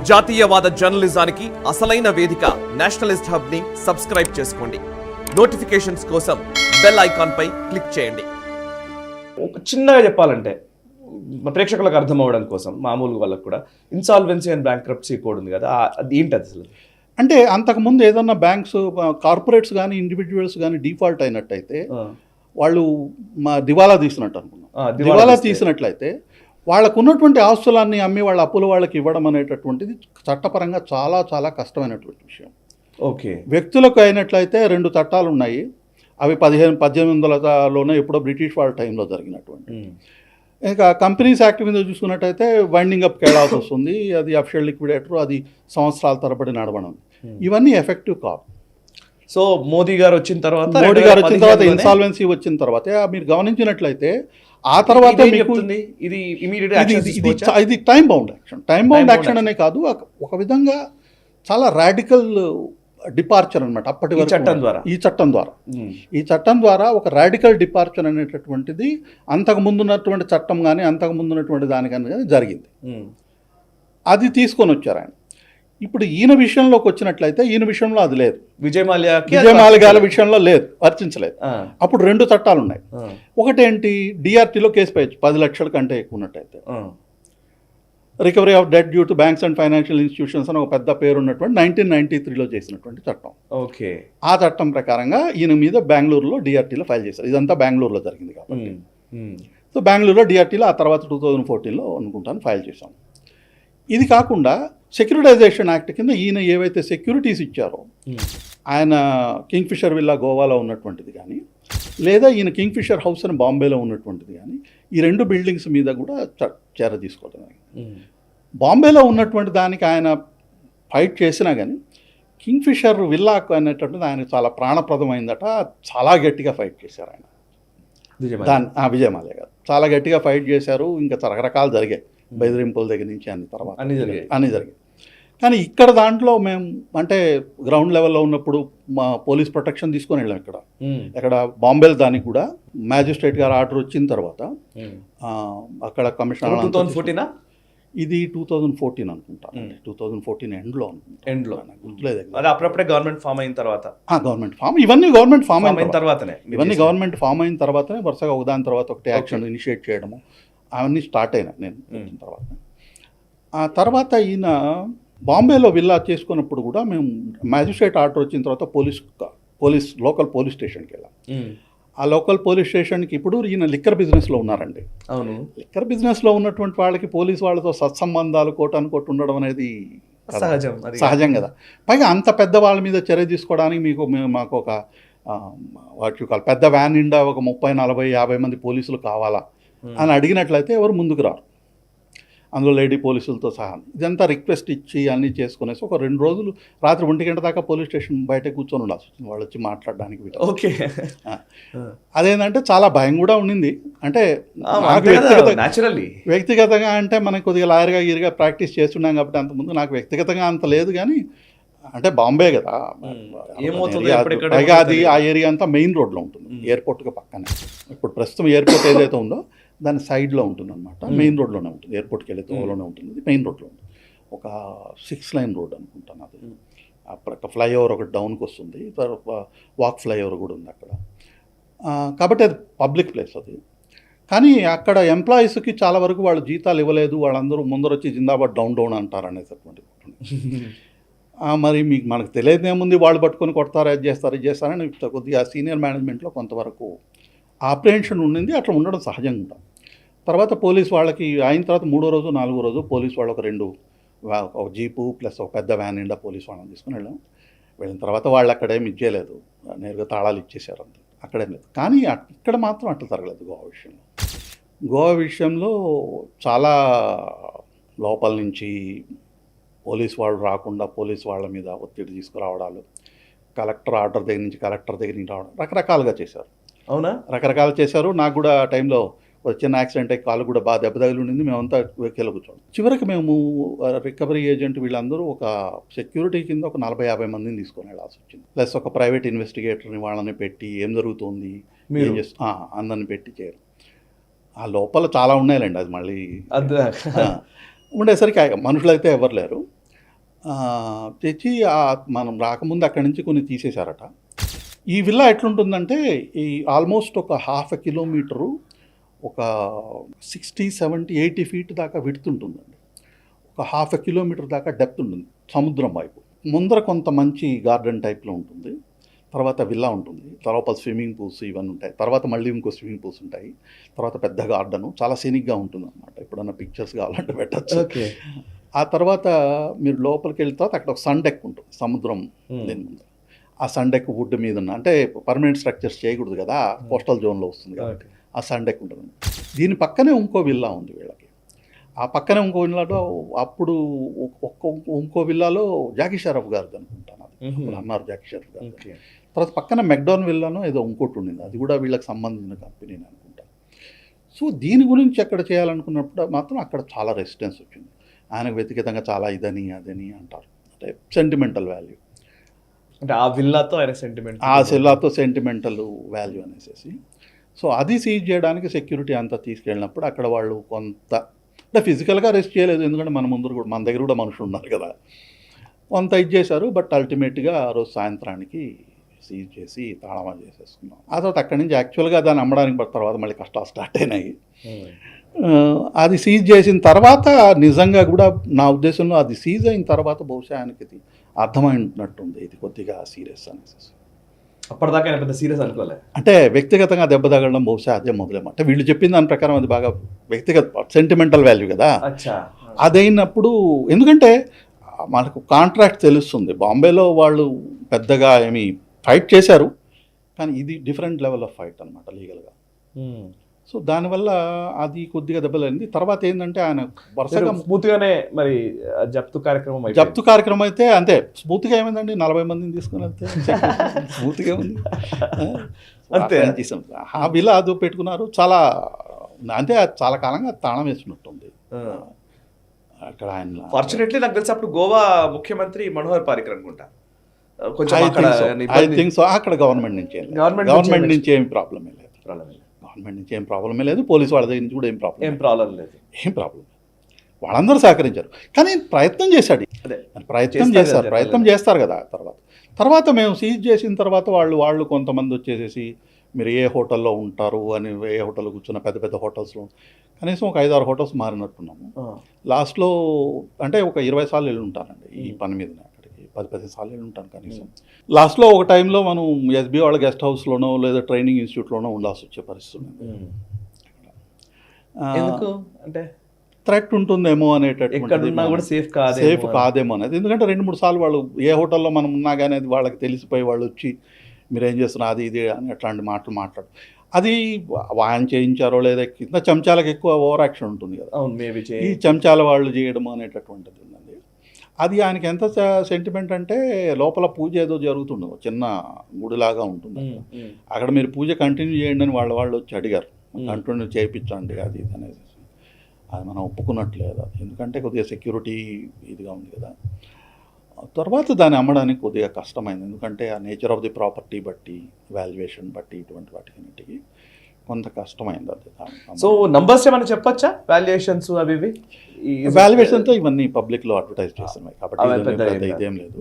జాతీయవాద జర్నలిజానికి అసలైన వేదిక నేషనలిస్ట్ హబ్ ని సబ్స్క్రైబ్ చేసుకోండి. నోటిఫికేషన్స్ కోసం బెల్ ఐకాన్ పై క్లిక్ చేయండి. ఒక చిన్నగా చెప్పాలంటే ప్రేక్షకులకు అర్థం అవ్వడం కోసం మామూలు వాళ్ళకు కూడా ఇన్సాల్వెన్సీ అండ్ బ్యాంక్రప్సీ కోడ్ ఉంది కదా, అది ఏంటి అసలు? అంటే అంతకుముందు ఏదన్నా బ్యాంక్స్ కార్పొరేట్స్ కానీ ఇండివిజువల్స్ కానీ డిఫాల్ట్ అయినట్టయితే వాళ్ళు దివాలా తీసినట్టు అనుకున్నాం. దివాలా తీసినట్లయితే వాళ్ళకు ఉన్నటువంటి ఆస్తులన్నీ అమ్మి వాళ్ళ అప్పుల వాళ్ళకి ఇవ్వడం అనేటటువంటిది చట్టపరంగా చాలా చాలా కష్టమైనటువంటి విషయం. ఓకే, వ్యక్తులకు అయినట్లయితే 2 చట్టాలు ఉన్నాయి. అవి 1800లోనే ఎప్పుడో బ్రిటిష్ వాళ్ళ టైంలో జరిగినటువంటి. ఇంకా కంపెనీస్ యాక్ట్ మీద చూసుకున్నట్టయితే వైండింగ్ అప్ కేడాల్సి వస్తుంది. అది అఫిషియల్ లిక్విడేటర్, అది సంవత్సరాల తరబడి నడవడం. ఇవన్నీ ఎఫెక్టివ్ కాదు. సో మోదీ గారు వచ్చిన తర్వాత ఇన్సాల్వెన్సీ వచ్చిన తర్వాత మీరు గమనించినట్లయితే ఆ తర్వాత ఇది టైం బౌండ్ యాక్షన్ అనే కాదు, ఒక విధంగా చాలా రాడికల్ డిపార్చర్ అనమాట. అప్పటి వరకు ఈ చట్టం ద్వారా ఒక రాడికల్ డిపార్చర్ అనేటటువంటిది అంతకు ముందున్నటువంటి చట్టం కానీ అంతకు ముందున్నటువంటి దానికని కానీ జరిగింది. అది తీసుకొని వచ్చారు ఆయన. ఇప్పుడు ఈయన విషయంలోకి వచ్చినట్లయితే ఈయన విషయంలో అది లేదు. విజయ్ మాల్యా విషయంలో లేదు, వర్తించలేదు. అప్పుడు 2 చట్టాలు ఉన్నాయి. ఒకటేంటి, డిఆర్టీలో కేసు పై 10 లక్షల కంటే ఎక్కువ ఉన్నట్టయితే recovery of debt due to banks and financial institutions అని ఒక పెద్ద పేరు ఉన్నటువంటి 1993లో చేసినటువంటి చట్టం. ఓకే, ఆ చట్టం ప్రకారంగా ఈయన మీద బెంగళూరులో డిఆర్టీలో ఫైల్ చేశారు. ఇదంతా బెంగళూరులో జరిగింది కాబట్టి. సో బెంగళూరులో డిఆర్టీలో ఆ తర్వాత 2014లో అనుకుంటాను ఫైల్ చేశాం. ఇది కాకుండా సెక్యూరిటైజేషన్ యాక్ట్ కింద ఈయన ఏవైతే సెక్యూరిటీస్ ఇచ్చారో, ఆయన కింగ్ఫిషర్ విల్లా గోవాలో ఉన్నటువంటిది కానీ, లేదా ఈయన కింగ్ఫిషర్ హౌస్ అని బాంబేలో ఉన్నటువంటిది కానీ, ఈ 2 బిల్డింగ్స్ మీద కూడా చర్య తీసుకోవడం. బాంబేలో ఉన్నటువంటి దానికి ఆయన ఫైట్ చేసినా కానీ కింగ్ఫిషర్ విల్లా అనేటటువంటిది ఆయన చాలా ప్రాణప్రదమైందట. చాలా గట్టిగా ఫైట్ చేశారు ఆయన. విజయ్ మాల్యా గారు చాలా గట్టిగా ఫైట్ చేశారు. ఇంకా రకరకాలు జరిగాయి, బెదిరింపుల దగ్గర నుంచి అన్ని జరిగాయి. కానీ ఇక్కడ దాంట్లో మేము అంటే గ్రౌండ్ లెవెల్లో ఉన్నప్పుడు మా పోలీస్ ప్రొటెక్షన్ తీసుకొని వెళ్ళాం. ఇక్కడ బాంబేలో దానికి కూడా మ్యాజిస్ట్రేట్ గారు ఆర్డర్ వచ్చిన తర్వాత అక్కడ కమిషనర్ ఇది 2014 అనుకుంటాను. 2014 ఎండ్లో గుర్తులేదు. అప్పుడప్పుడే గవర్నమెంట్ ఫామ్ అయిన తర్వాత ఇవన్నీ గవర్నమెంట్ ఫామ్ అయిన తర్వాతనే వరుసగా ఒకదాని తర్వాత ఒకటి యాక్షన్ ఇనిషియేట్ చేయడము అవన్నీ స్టార్ట్ అయినాయి నేను వచ్చిన తర్వాత. ఆ తర్వాత ఈయన బాంబేలో విల్లా చేసుకున్నప్పుడు కూడా మేము మ్యాజిస్ట్రేట్ ఆర్డర్ వచ్చిన తర్వాత లోకల్ పోలీస్ స్టేషన్కి వెళ్ళాం. ఆ లోకల్ పోలీస్ స్టేషన్కి ఇప్పుడు ఈయన లిక్కర్ బిజినెస్లో ఉన్నారండి. అవును, లిక్కర్ బిజినెస్లో ఉన్నటువంటి వాళ్ళకి పోలీస్ వాళ్ళతో సత్సంబంధాలు కోటానుకోటి ఉండడం అనేది సహజం కదా. పైగా అంత పెద్ద వాళ్ళ మీద చర్య తీసుకోవడానికి మాకు ఒక పెద్ద వ్యాన్ నిండా ఒక 30, 40, 50 మంది పోలీసులు కావాలా అని అడిగినట్లయితే ఎవరు ముందుకు రారు, అందులో లేడీ పోలీసులతో సహా. ఇదంతా రిక్వెస్ట్ ఇచ్చి అన్నీ చేసుకునేసి ఒక 2 రోజులు రాత్రి 1 గంట దాకా పోలీస్ స్టేషన్ బయట కూర్చొని ఉండాల్సి వచ్చింది వాళ్ళు వచ్చి మాట్లాడడానికి. ఓకే, అదేంటంటే చాలా భయం కూడా ఉండింది. అంటే వ్యక్తిగతంగా అంటే మనకు కొద్దిగా లాయర్గా గిరిగా ప్రాక్టీస్ చేస్తున్నాం కాబట్టి అంతకుముందు నాకు వ్యక్తిగతంగా అంత లేదు. కానీ అంటే బాంబే కదా, పైగా అది ఆ ఏరియా అంతా మెయిన్ రోడ్లో ఉంటుంది, ఎయిర్పోర్ట్గా పక్కనే. ఇప్పుడు ప్రస్తుతం ఎయిర్పోర్ట్ ఏదైతే ఉందో దాని సైడ్లో ఉంటుంది అనమాట, మెయిన్ రోడ్లోనే ఉంటుంది. ఎయిర్పోర్ట్కి వెళ్ళే తోవలోనే ఉంటుంది, మెయిన్ రోడ్లో ఉంటుంది. ఒక 6 లైన్ రోడ్ అనుకుంటాను అది. అక్కడ ఫ్లైఓవర్ ఒకటి డౌన్కి వస్తుంది, వాక్ ఫ్లైఓవర్ కూడా ఉంది అక్కడ. కాబట్టి అది పబ్లిక్ ప్లేస్ అది. కానీ అక్కడ ఎంప్లాయీస్కి చాలా వరకు వాళ్ళు జీతాలు ఇవ్వలేదు, వాళ్ళందరూ ముందరొచ్చి జిందాబాద్ డౌన్ అంటారు అనేటటువంటి. మరి మనకు తెలియదేముంది, వాళ్ళు పట్టుకొని కొడతారు, అది చేస్తారని కొద్దిగా సీనియర్ మేనేజ్మెంట్లో కొంతవరకు ఆపరేషన్ ఉండింది. అట్లా ఉండడం సహజంగా. తర్వాత పోలీస్ వాళ్ళకి అయిన తర్వాత 3వ రోజు 4వ రోజు పోలీస్ వాళ్ళు ఒక జీపు ప్లస్ ఒక పెద్ద వ్యాన్ నిండా పోలీస్ వాళ్ళని తీసుకుని వెళ్ళిన తర్వాత వాళ్ళు అక్కడేమి ఇచ్చేయలేదు, నేరుగా తాళాలు ఇచ్చేసారు అంతే, అక్కడేం లేదు. కానీ ఇక్కడ మాత్రం అట్లా జరగలేదు. గోవా విషయంలో చాలా లోపల నుంచి పోలీస్ వాళ్ళు రాకుండా పోలీస్ వాళ్ళ మీద ఒత్తిడి తీసుకురావడాలు, కలెక్టర్ ఆర్డర్ దగ్గర నుంచి రావడం, రకరకాలుగా చేశారు. అవునా, రకరకాలు చేశారు. నాకు కూడా ఆ టైంలో చిన్న యాక్సిడెంట్ అయ్యి కాలు కూడా బాగా దెబ్బ తగిలి ఉండింది. మేమంతా వెక్కిలో కూర్చోండి. చివరికి మేము రికవరీ ఏజెంట్ వీళ్ళందరూ ఒక సెక్యూరిటీ కింద ఒక 40-50 మందిని తీసుకొని వెళ్ళాల్సి వచ్చింది. ప్లస్ ఒక ప్రైవేట్ ఇన్వెస్టిగేటర్ని వాళ్ళని పెట్టి ఏం జరుగుతుంది అందరిని పెట్టి చేయరు. ఆ లోపల చాలా ఉన్నాయిలేండి, అది మళ్ళీ ఉండేసరికి మనుషులు అయితే ఎవరు లేరు. తెచ్చి మనం రాకముందు అక్కడి నుంచి కొన్ని తీసేశారట. ఈ విల్లా ఎట్లుంటుందంటే ఈ ఆల్మోస్ట్ ఒక 1/2 కిలోమీటరు ఒక 60, 70, 80 ఫీట్ దాకా విడుతుంటుందండి. ఒక 1/2 కిలోమీటర్ దాకా డెప్త్ ఉంటుంది సముద్రం వైపు. ముందర కొంత మంచి గార్డెన్ టైప్లో ఉంటుంది, తర్వాత విల్లా ఉంటుంది, తర్వాత స్విమ్మింగ్ పూల్స్ ఇవన్నీ ఉంటాయి, తర్వాత మళ్ళీ ఇంకో స్విమ్మింగ్ పూల్స్ ఉంటాయి, తర్వాత పెద్ద గార్డెను, చాలా సీనిక్గా ఉంటుంది అనమాట. ఎప్పుడన్నా పిక్చర్స్ కావాలంటే పెట్టచ్చు. ఓకే. ఆ తర్వాత మీరు లోపలికి వెళ్ళిన తర్వాత అక్కడ ఒక సన్ డెక్ ఉంటుంది సముద్రం దీని ముందు. ఆ సన్ డెక్ వుడ్ మీద ఉన్న, అంటే పర్మనెంట్ స్ట్రక్చర్స్ చేయకూడదు కదా, కోస్టల్ జోన్లో వస్తుంది కాబట్టి ఆ సన్ డెక్ ఉంటుంది. దీని పక్కనే ఇంకో విల్లా ఉంది వీళ్ళకి. ఆ పక్కనే ఇంకో విల్లాలో అప్పుడు ఇంకో విల్లాలో జాకీ షరఫ్ గారిది అనుకుంటాను, అది అప్పుడు అన్నారు జాకీ షరఫ్ గారు. తర్వాత పక్కన మెక్డోన్ విల్లానో ఏదో ఇంకోటి ఉండింది, అది కూడా వీళ్ళకి సంబంధించిన కంపెనీ అనుకుంటాను. సో దీని గురించి అక్కడ చేయాలనుకున్నప్పుడు మాత్రం అక్కడ చాలా రెసిస్టెన్స్ వచ్చింది. ఆయనకు వ్యక్తిగతంగా చాలా ఇదని అదని అంటారు, అంటే సెంటిమెంటల్ వాల్యూ, అంటే ఆ విల్లాతో ఆయన సెంటిమెంట్, ఆ విల్లాతో సెంటిమెంటల్ వాల్యూ అనేసి. సో అది సీజ్ చేయడానికి సెక్యూరిటీ అంతా తీసుకెళ్ళినప్పుడు అక్కడ వాళ్ళు కొంత, అంటే ఫిజికల్గా రెస్ట్ చేయలేదు, ఎందుకంటే మన ముందు కూడా మన దగ్గర కూడా మనుషులు ఉన్నారు కదా, కొంత ఇది చేశారు. బట్ అల్టిమేట్గా ఆ రోజు సాయంత్రానికి సీజ్ చేసి తాళమా చేసేసుకున్నాం. ఆ తర్వాత అక్కడి నుంచి యాక్చువల్గా దాన్ని అమ్మడానికి తర్వాత మళ్ళీ కష్టాలు స్టార్ట్ అయినాయి. అది సీజ్ చేసిన తర్వాత నిజంగా కూడా నా ఉద్దేశంలో అది సీజ్ అయిన తర్వాత బహుశా ఆయనకి ఇది అర్థమైనట్టుంది, ఇది కొద్దిగా సీరియస్ అనేసి. అప్పటిదాకా ఆయన పెద్ద సీరియస్ అనుకోలే, అంటే వ్యక్తిగతంగా దెబ్బ తగలడం బహుశా అదే మొదలేమో. అంటే వీళ్ళు చెప్పిన దాని ప్రకారం అది బాగా వ్యక్తిగత సెంటిమెంటల్ వాల్యూ కదా. అదైనప్పుడు, ఎందుకంటే మనకు కాంట్రాక్ట్ తెలుస్తుంది, బాంబేలో వాళ్ళు పెద్దగా ఏమి ఫైట్ చేశారు, కానీ ఇది డిఫరెంట్ లెవెల్ ఆఫ్ ఫైట్ అనమాట లీగల్గా. సో దానివల్ల అది కొద్దిగా దెబ్బలైంది. తర్వాత ఏంటంటే ఆయన వరుసగా స్మూత్గానే మరి జప్తు కార్యక్రమం అయితే అంతే స్మూత్గా ఏమైందండి, 40 మందిని తీసుకుని వెళ్తే స్మూత్గా ఉంది అంతే. ఆ విలా అది పెట్టుకున్నారు, చాలా అంటే చాలా కాలంగా తాళం వేసినట్టుంది అక్కడ ఆయన. ఫార్చునేట్లీ నాకు తెలిసి అప్పుడు గోవా ముఖ్యమంత్రి మనోహర్ పారికర్ అనుకుంటా, కొంచెం ఐ థింక్ సో. అక్కడ గవర్నమెంట్ నుంచి ఏం ప్రాబ్లమే లేదు, గవర్నమెంట్ నుంచి ఏం ప్రాబ్లమే లేదు, పోలీసు వాళ్ళ దగ్గర నుంచి కూడా ఏం ప్రాబ్లం లేదు. వాళ్ళందరూ సహకరించారు, కానీ ప్రయత్నం చేశాడు, ప్రయత్నం చేస్తారు కదా. తర్వాత మేము సీజ్ చేసిన తర్వాత వాళ్ళు కొంతమంది వచ్చేసేసి మీరు ఏ హోటల్లో ఉంటారు అని, ఏ హోటల్లో కూర్చున్న పెద్ద పెద్ద హోటల్స్లో కనీసం ఒక 5-6 హోటల్స్ మారినట్టున్నాము. లాస్ట్లో అంటే ఒక 20 సార్లు వెళ్ళి ఉంటానండి ఈ పని మీద, అక్కడికి 10-15 సార్లు వెళ్ళి ఉంటాను కనీసం. లాస్ట్లో ఒక టైంలో మనం ఎస్బీ వాళ్ళ గెస్ట్ హౌస్లోనో లేదా ట్రైనింగ్ ఇన్స్టిట్యూట్లోనో ఉండాల్సి వచ్చే పరిస్థితి ఉంది. అంటే థ్రెట్ ఉంటుందేమో అనేటటువంటి, సేఫ్ కాదేమో అనేది. ఎందుకంటే 2-3 సార్లు వాళ్ళు ఏ హోటల్లో మనం ఉన్నా కానీ అది వాళ్ళకి తెలిసిపోయి వాళ్ళు వచ్చి మీరేం చేస్తున్నారు అది ఇది అని అట్లాంటి మాటలు మాట్లాడు. అది వాయన చేయించారో లేదా కింద చెంచాలకు ఎక్కువ ఓవర్ యాక్షన్ ఉంటుంది కదా, ఈ చెంచాల వాళ్ళు చేయడం అనేటటువంటిది ఉందండి. అది ఆయనకి ఎంత సెంటిమెంట్ అంటే లోపల పూజ ఏదో జరుగుతుండదు, చిన్న గుడిలాగా ఉంటుంది అక్కడ, మీరు పూజ కంటిన్యూ చేయండి అని వాళ్ళు వచ్చి అడిగారు, కంటిన్యూ చేయించండి అది ఇది అనేది. అది మనం ఒప్పుకున్నట్లేదు అది, ఎందుకంటే కొద్దిగా సెక్యూరిటీ ఇదిగా ఉంది కదా. తర్వాత దాన్ని అమ్మడానికి కొద్దిగా కష్టమైంది, ఎందుకంటే ఆ నేచర్ ఆఫ్ ది ప్రాపర్టీ బట్టి, వాల్యుయేషన్ బట్టి, ఇటువంటి వాటికి కొంత కష్టమైంది అది. సో నంబర్స్ ఏమైనా చెప్పచ్చా, వాల్యుయేషన్స్ అవి వాల్యుయేషన్తో ఇవన్నీ పబ్లిక్లో అడ్వర్టైజ్ చేస్తున్నాయి కాబట్టి ఇదేం లేదు.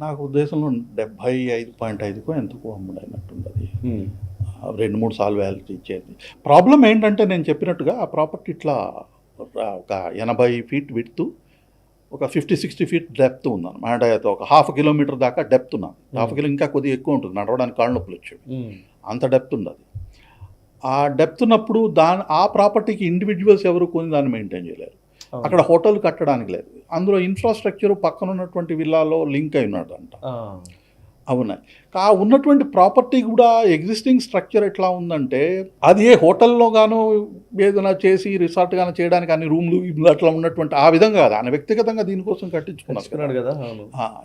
నాకు ఉద్దేశంలో 75.5కో ఎంతకో అమ్ముడైనట్టుంది అది, 2-3 సార్లు వాల్యూ ఇచ్చేది. ప్రాబ్లం ఏంటంటే నేను చెప్పినట్టుగా ఆ ప్రాపర్టీ ఇట్లా ఒక 80 ఫీట్ విడ్త్, ఒక 50-60 ఫీట్ డెప్త్ ఉందన్నమాట. ఒక 1/2 కిలోమీటర్ దాకా డెప్త్ ఉన్నాను, 1/2 కిలో ఇంకా కొద్దిగా ఎక్కువ ఉంటుంది, నడవడానికి కాళ్ళ నొప్పులు వచ్చేవి, అంత డెప్త్ ఉంది అది. ఆ డెప్త్ ఉన్నప్పుడు ఆ ప్రాపర్టీకి ఇండివిజువల్స్ ఎవరు కొని దాన్ని మెయింటైన్ చేయలేరు, అక్కడ హోటల్ కట్టడానికి లేదు, అందులో ఇన్ఫ్రాస్ట్రక్చర్ పక్కన ఉన్నటువంటి విల్లాలో లింక్ అయి ఉన్నాడంట. అవునాయి ఉన్నటువంటి ప్రాపర్టీ కూడా ఎగ్జిస్టింగ్ స్ట్రక్చర్ ఎట్లా ఉందంటే, అది ఏ హోటల్లో గాను ఏదైనా చేసి రిసార్ట్ గాను చేయడానికి అన్ని రూమ్లు అట్లా ఉన్నటువంటి ఆ విధంగా కాదు, ఆయన వ్యక్తిగతంగా దీనికోసం కట్టించుకున్నాడు కదా,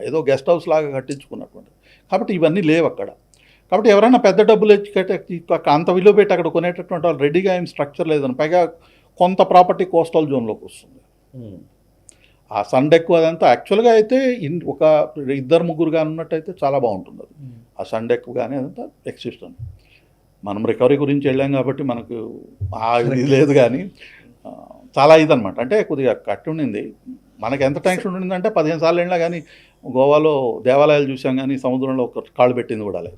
ఏదో గెస్ట్ హౌస్ లాగా కట్టించుకున్నటువంటి. కాబట్టి ఇవన్నీ లేవు అక్కడ. కాబట్టి ఎవరైనా పెద్ద డబ్బులు ఇచ్చి అంత విలువ పెట్టి అక్కడ కొనేటటువంటి వాళ్ళు రెడీగా ఏం స్ట్రక్చర్ లేదని, పైగా కొంత ప్రాపర్టీ కోస్టల్ జోన్లోకి వస్తుంది. ఆ సన్ డెక్ అదంతా యాక్చువల్గా అయితే ఒక 2-3 కానీ ఉన్నట్టయితే చాలా బాగుంటుంది అది, ఆ సన్ డెక్ కానీ అదంతా ఎక్సిస్టెంట్. మనం రికవరీ గురించి వెళ్ళాం కాబట్టి మనకు ఇది లేదు, కానీ చాలా ఇదనమాట. అంటే కొద్దిగా కట్టి ఉండింది, మనకి ఎంత టెన్షన్ ఉండిందంటే 15 సార్లు వెళ్ళినా కానీ గోవాలో దేవాలయాలు చూసాం కానీ సముద్రంలో ఒక కాళ్ళు పెట్టింది కూడా లేదు.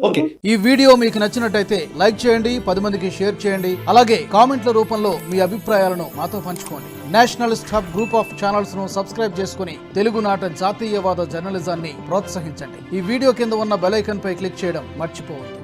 ఓకే, ఈ వీడియో మీకు నచ్చినట్టయితే లైక్ చేయండి, 10 మందికి షేర్ చేయండి. అలాగే కామెంట్ల రూపంలో మీ అభిప్రాయాలను మాతో పంచుకోండి. Nationalist hub group of channels ను సబ్స్క్రైబ్ చేసుకుని తెలుగునాట జాతీయవాద జర్నలిజాన్ని ప్రోత్సహించండి. ఈ వీడియో కింద ఉన్న బెల్ ఐకాన్ పై క్లిక్ చేయడం మర్చిపోవద్దు.